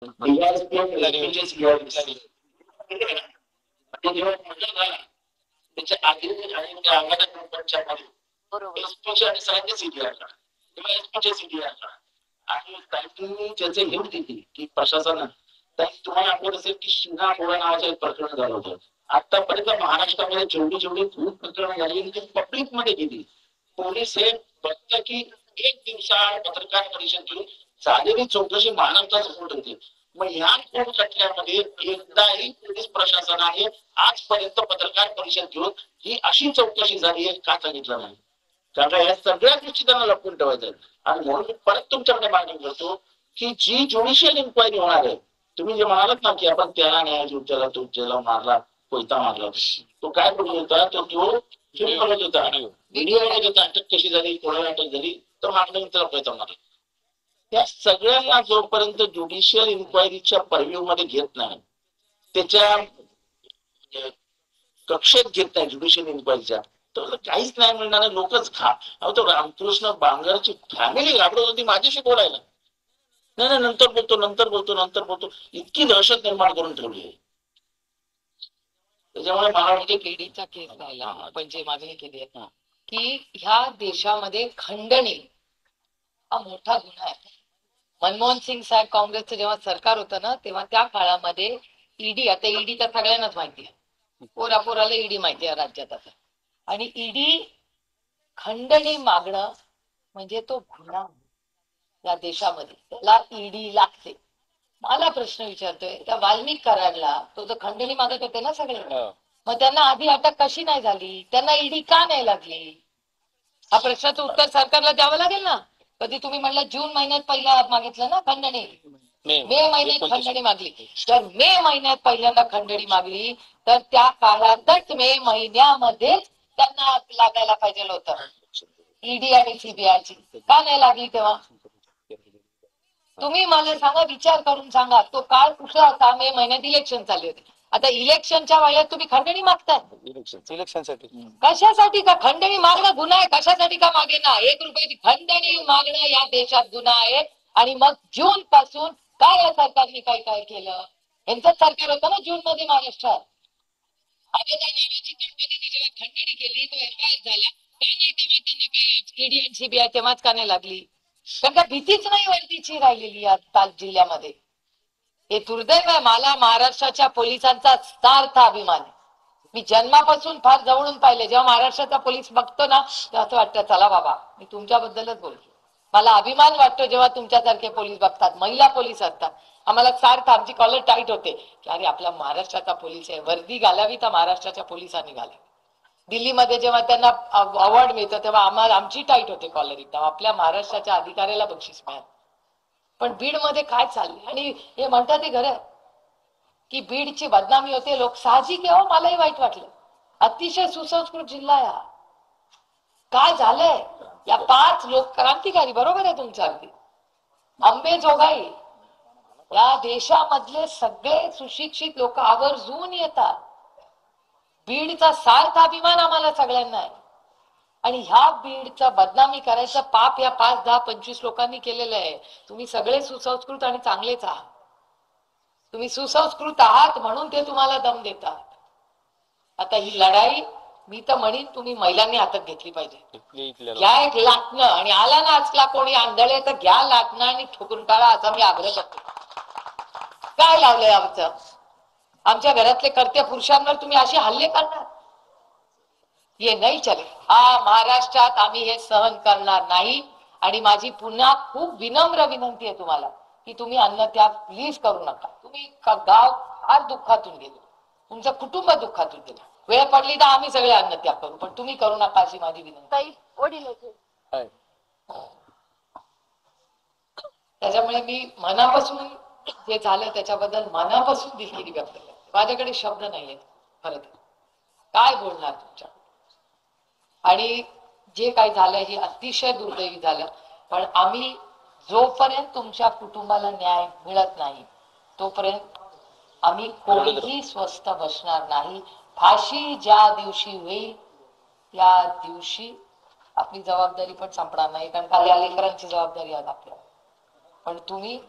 जेव्हा म्हटलं ना त्याच्या आधी आणि त्या आम्हाला ग्रुपच्या मध्ये एसपीचे आणि सरांचे सीडी आणला किंवा एसपीचे सीडी आणला आणि त्यांनी ज्याचे लिहून दिली की प्रशासनानं त्यांनी तुम्हाला आठवत असेल की शिंगापोळा नावाचं एक प्रकरण झालं होतं. आतापर्यंत महाराष्ट्रामध्ये जेवढी जेवढी खूप प्रकरण झाली ती पब्लिक मध्ये गेली. पोलीस हे फक्त की एक दिवसाआड पत्रकार परिषद घेऊन झालेली चौकशी महाराष्ट्रात होत होती. मग ह्या कोण खटल्यामध्ये एकदाही पोलीस प्रशासनाने आजपर्यंत पत्रकार परिषद घेऊन ही अशी चौकशी झाली आहे का सांगितलं नाही. कारण या सगळ्या गोष्टी त्यांना लपवून ठेवायच्या आणि म्हणून मी परत तुमच्याकडे मागणी करतो की जी ज्युडिशियल इन्क्वायरी होणार आहे. तुम्ही जे म्हणालात ना की आपण त्याला न्याय ज्याला तो ज्याला मारला कोयता मारला तो काय बोलत होता तो बोलत होता व्हिडिओ बनवत होता अटक कशी झाली कोणाला अटक झाली तर मारलं त्याला कोयता मारला. त्या सगळ्यांना जोपर्यंत ज्युडिशियल इन्क्वायरीच्या परव्ह्यू मध्ये घेत नाही त्याच्या कक्षेत घेत नाही ज्युडिशियल इन्क्वायरीच्या तर काहीच नाही मिळणार. लोकच खा अहो तो रामकृष्ण बांगरची फॅमिली घाबरत होती माझ्याशी बोलायला. नाही नाही नंतर बोलतो नंतर बोलतो नंतर बोलतो इतकी दहशत निर्माण करून ठेवली आहे. त्याच्यामुळे मला वाटते ईडीचा केस राहिला आपण जे मागणी केली आहे की ह्या देशामध्ये खंडणी हा मोठा गुन्हा आहे. मनमोहन सिंग साहेब काँग्रेसचं जेव्हा सरकार होतं ना तेव्हा त्या काळामध्ये ईडी आता ईडी तर सगळ्यांनाच माहिती आहे. पोरापोराला ईडी माहिती आहे राज्यात आता. आणि ईडी खंडणी मागणं म्हणजे तो गुन्हा या देशामध्ये त्याला ईडी लागते. मला प्रश्न विचारतोय त्या वाल्मिक कराडला तो तर खंडणी मागत होते ना सगळे मग त्यांना आधी अटक कशी नाही झाली त्यांना ईडी का नाही लागली हा प्रश्नाचं उत्तर सरकारला द्यावं लागेल ना. कधी तुम्ही म्हणलं जून महिन्यात पहिला मागितलं ना खंडणी मे महिन्यात खंडणी मागली तर मे महिन्यात पहिल्यांदा खंडणी मागली तर त्या काळातच मे महिन्यामध्ये त्यांना लागायला पाहिजे होतं ईडी आणि सीबीआयची का नाही लागली तेव्हा तुम्ही मला सांगा विचार करून सांगा. तो काळ कुठला होता मे महिन्यात इलेक्शन चालले होते. आता इलेक्शनच्या वेळेत तुम्ही खंडणी मागताय इलेक्शनसाठी कशासाठी का खंडणी मागणं गुन्हा आहे कशासाठी का मागे ना 1 रुपयाची खंडणी मागणं या देशात गुन्हा आहे. आणि मग जून पासून काय या सरकारने काय काय केलं यांचं सरकार होतं ना जून मध्ये महाराष्ट्रात अभेदा नावाची कंपनीने जेव्हा खंडणी केली तो एफआयआर झाला का नाही तेव्हा त्यांना काय ईडी आणि सीबीआय तेव्हाच का नाही लागली कारण का भीतीच नाही वर्दीची राहिलेली या जिल्ह्यामध्ये. हे दुर्दैव आहे. मला महाराष्ट्राच्या पोलिसांचा सार्थ अभिमान आहे. मी जन्मापासून फार जवळून पाहिले जेव्हा महाराष्ट्राचा पोलीस बघतो ना तेव्हा असं वाटतं चला बाबा मी तुमच्याबद्दलच बोलतो. मला अभिमान वाटतो जेव्हा तुमच्यासारखे पोलीस बघतात महिला पोलीस असतात. आम्हाला सार्थ आमची कॉलर टाईट होते की अरे आपला महाराष्ट्राचा पोलीस आहे वर्दी घालावी तर महाराष्ट्राच्या पोलिसांनी घालावी. दिल्लीमध्ये जेव्हा त्यांना अवॉर्ड मिळतं तेव्हा आम्हाला आमची टाईट होते कॉलर एकदम आपल्या महाराष्ट्राच्या अधिकाऱ्याला बक्षीस मिळालं. पण बीड मध्ये काय चाललंय आणि हे म्हणतात ते खरं की बीडची बदनामी होते लोक साहजिक आहे. मलाही वाईट वाटलं अतिशय सुसंस्कृत जिल्हा आहे हा. काय झालंय या 5 लोक क्रांतिकारी बरोबर आहे तुमच्या अगदी अंबेजोगाई या देशामधले सगळे सुशिक्षित लोक आवर्जून येतात. बीडचा सार्थ अभिमान आम्हाला सगळ्यांना आहे. आणि ह्या बीडचा बदनामी करायचं पाप या 5, 10, 25 लोकांनी केलेलं आहे. तुम्ही सगळे सुसंस्कृत आणि चांगलेच आहात. तुम्ही सुसंस्कृत आहात म्हणून ते तुम्हाला दम देतात. आता ही लढाई मी तर म्हणीन तुम्ही महिलांनी हातात घेतली पाहिजे. घ्या एक लाटणं आणि आला ना आजला कोणी आंधळे तर घ्या लाटणं आणि ठोकून टाळा असा मी आग्रह करतो. काय लावलंय आमचं आमच्या घरातले कर्त्या पुरुषांवर तुम्ही असे हल्ले करणार ये नाही चले. हा महाराष्ट्रात आम्ही हे सहन करणार नाही. आणि माझी पुन्हा खूप विनम्र विनंती आहे तुम्हाला की तुम्ही अन्नत्याग प्लीज करू नका. तुम्ही गाव फार दुःखातून गेलो तुमचं कुटुंब दुःखातून गेलं वेळ पडली तर आम्ही सगळे अन्नत्याग करू पण तुम्ही करू नका अशी माझी विनंती. त्याच्यामुळे मी मनापासून जे झालं त्याच्याबद्दल मनापासून दिलगिरी व्यक्त करते. माझ्याकडे शब्द नाहीये खरं काय बोलणार तुमच्या आणि जे काही झालं हे अतिशय दुर्दैवी झालं. पण आम्ही जोपर्यंत तुमच्या कुटुंबाला न्याय मिळत नाही तोपर्यंत आम्ही कोणीही स्वस्थ बसणार नाही. फाशी ज्या दिवशी होईल त्या दिवशी आपली जबाबदारी पण संपणार नाही कारण का या लेकरांची जबाबदारी आहे आपल्याला. पण तुम्ही